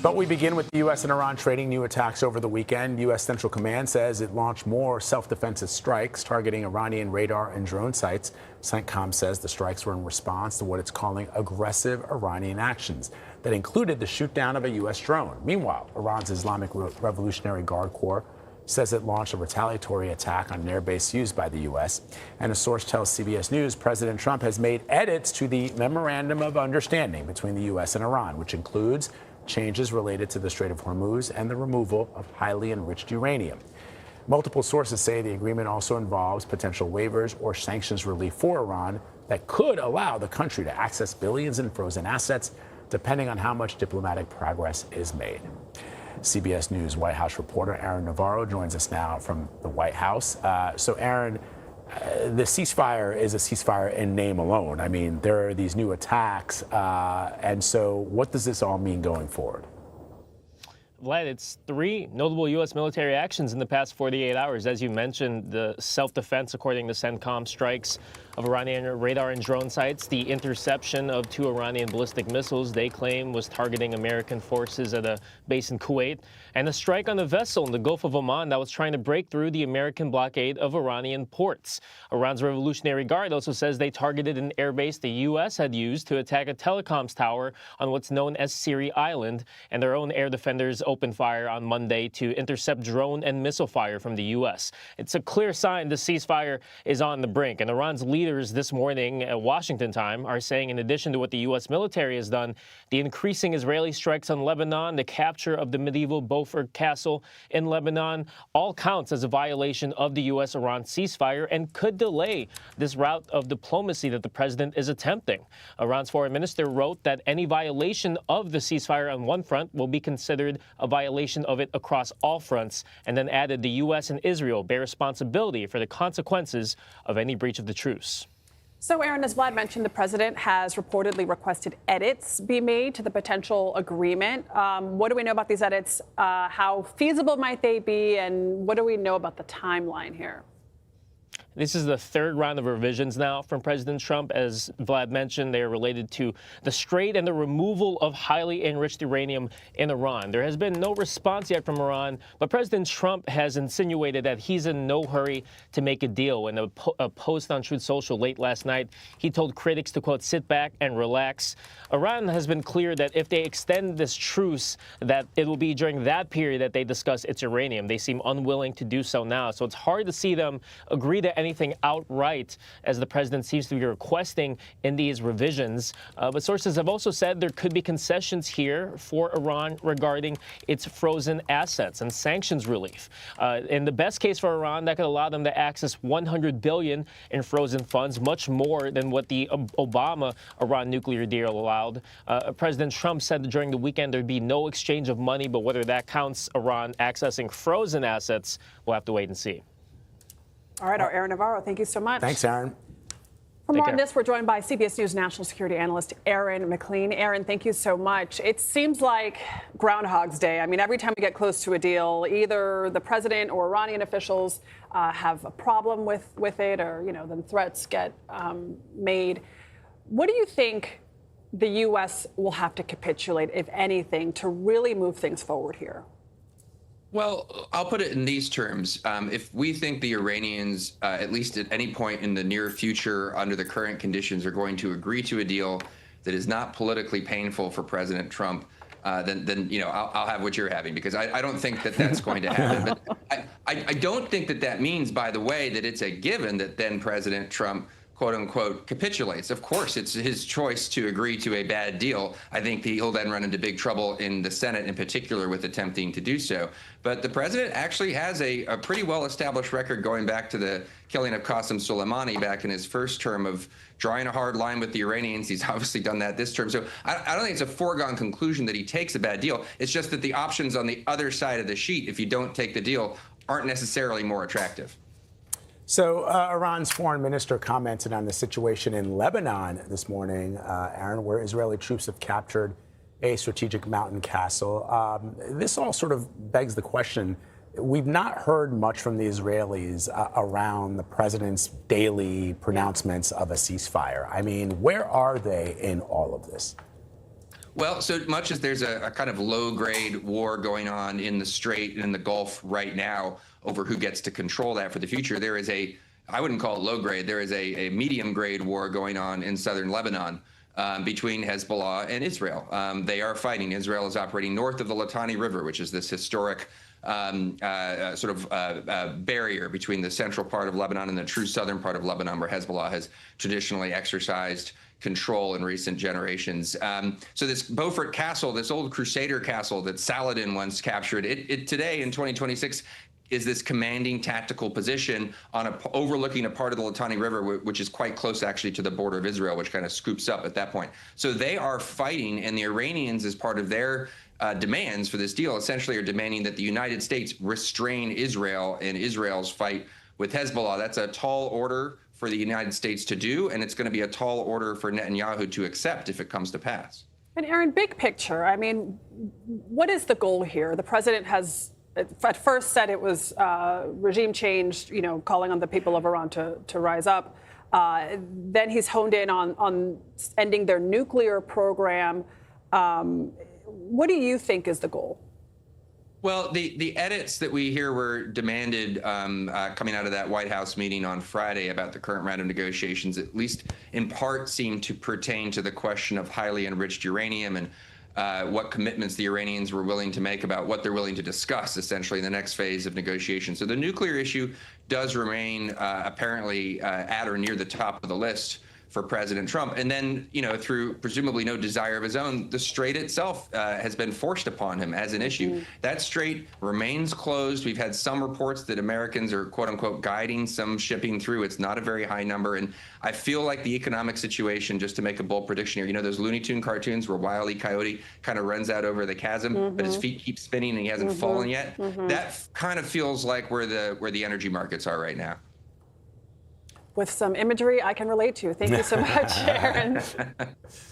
But we begin with the U.S. and Iran trading new attacks over the weekend. U.S. Central Command says it launched more self-defensive strikes targeting Iranian radar and drone sites. CENTCOM says the strikes were in response to what it's calling aggressive Iranian actions that included the shoot-down of a U.S. drone. Meanwhile, Iran's Islamic Revolutionary Guard Corps says it launched a retaliatory attack on an airbase used by the U.S. And a source tells CBS News President Trump has made edits to the Memorandum of Understanding between the U.S. and Iran, which includes changes related to the Strait of Hormuz and the removal of highly enriched uranium. Multiple sources say the agreement also involves potential waivers or sanctions relief for Iran that could allow the country to access billions in frozen assets, depending on how much diplomatic progress is made. CBS News White House reporter Aaron Navarro joins us now from the White House. So, Aaron, the ceasefire is a ceasefire in name alone. I mean, there are these new attacks. And so what does this all mean going forward? Vlad, it's 3 notable U.S. military actions in the past 48 hours. As you mentioned, the self-defense, according to CENTCOM, strikes of Iranian radar and drone sites, the interception of 2 Iranian ballistic missiles they claim was targeting American forces at a base in Kuwait, and a strike on a vessel in the Gulf of Oman that was trying to break through the American blockade of Iranian ports. Iran's Revolutionary Guard also says they targeted an airbase the U.S. had used to attack a telecoms tower on what's known as Siri Island, and their own air defenders opened fire on Monday to intercept drone and missile fire from the U.S. It's a clear sign the ceasefire is on the brink, and Iran's leaders this morning at Washington time are saying, in addition to what the U.S. military has done, the increasing Israeli strikes on Lebanon, the capture of the medieval Beaufort Castle in Lebanon, all counts as a violation of the U.S.-Iran ceasefire and could delay this route of diplomacy that the president is attempting. Iran's foreign minister wrote that any violation of the ceasefire on one front will be considered a violation of it across all fronts, and then added the U.S. and Israel bear responsibility for the consequences of any breach of the truce. So, Aaron, as Vlad mentioned, the president has reportedly requested edits be made to the potential agreement. What do we know about these edits? How feasible might they be? And what do we know about the timeline here? This is the 3rd round of revisions now from President Trump. As Vlad mentioned, they are related to the Strait and the removal of highly enriched uranium in Iran. There has been no response yet from Iran, but President Trump has insinuated that he's in no hurry to make a deal. In a post on Truth Social late last night, he told critics to, quote, sit back and relax. Iran has been clear that if they extend this truce, that it will be during that period that they discuss its uranium. They seem unwilling to do so now. So it's hard to see them agree to anything outright, as the president seems to be requesting in these revisions. But sources have also said there could be concessions here for Iran regarding its frozen assets and sanctions relief. In the best case for Iran, that could allow them to access $100 billion in frozen funds, much more than what the Obama-Iran nuclear deal allowed. President Trump said during the weekend there'd be no exchange of money, but whether that counts Iran accessing frozen assets, we'll have to wait and see. All right, our Aaron Navarro, thank you so much. Thanks, Aaron. For more on this, we're joined by CBS News national security analyst Aaron MacLean. Aaron, thank you so much. It seems like Groundhog's Day. I mean, every time we get close to a deal, either the president or Iranian officials have a problem with it, or, you know, then threats get made. What do you think the U.S. will have to capitulate, if anything, to really move things forward here? Well, I'll put it in these terms. If we think the Iranians, at least at any point in the near future, under the current conditions, are going to agree to a deal that is not politically painful for President Trump, then you know, I'll have what you're having, because I don't think that that's going to happen. But I don't think that that means, by the way, that it's a given that then President Trump, quote unquote, capitulates. Of course, it's his choice to agree to a bad deal. I think he'll then run into big trouble in the Senate in particular with attempting to do so. But the president actually has a pretty well-established record going back to the killing of Qasem Soleimani back in his first term of drawing a hard line with the Iranians. He's obviously done that this term. So I don't think it's a foregone conclusion that he takes a bad deal. It's just that the options on the other side of the sheet, if you don't take the deal, aren't necessarily more attractive. So Iran's foreign minister commented on the situation in Lebanon this morning, Aaron, where Israeli troops have captured a strategic mountain castle. This all sort of begs the question. We've not heard much from the Israelis around the president's daily pronouncements of a ceasefire. I mean, where are they in all of this? Well, so much as there's a kind of low-grade war going on in the Strait and in the Gulf right now over who gets to control that for the future, there is I wouldn't call it low-grade, there is a medium-grade war going on in southern Lebanon between Hezbollah and Israel. They are fighting. Israel is operating north of the Litani River, which is this historic barrier between the central part of Lebanon and the true southern part of Lebanon, where Hezbollah has traditionally exercised control in recent generations. So this Beaufort Castle, this old Crusader castle that Saladin once captured, it today in 2026 is this commanding tactical position overlooking a part of the Litani River, which is quite close actually to the border of Israel, which kind of scoops up at that point. So they are fighting, and the Iranians, as part of their demands for this deal, essentially are demanding that the United States restrain Israel in Israel's fight with Hezbollah. That's a tall order for the United States to do, and it's going to be a tall order for Netanyahu to accept if it comes to pass. And Aaron, big picture, I mean, what is the goal here? The president has at first said it was regime change, calling on the people of Iran to rise up. Then he's honed in on ending their nuclear program. What do you think is the goal? Well, the edits that we hear were demanded coming out of that White House meeting on Friday about the current round of negotiations, at least in part, seem to pertain to the question of highly enriched uranium and what commitments the Iranians were willing to make about what they're willing to discuss, essentially, in the next phase of negotiations. So the nuclear issue does remain apparently at or near the top of the list for President Trump. And then, through presumably no desire of his own, the Strait itself has been forced upon him as an issue. That Strait remains closed. We've had some reports that Americans are, quote unquote, guiding some shipping through. It's not a very high number. And I feel like the economic situation, just to make a bold prediction here, those Looney Tune cartoons where Wile E. Coyote kind of runs out over the chasm, but his feet keep spinning and he hasn't fallen yet. That kind of feels like where the energy markets are right now. With some imagery I can relate to. Thank you so much, Aaron.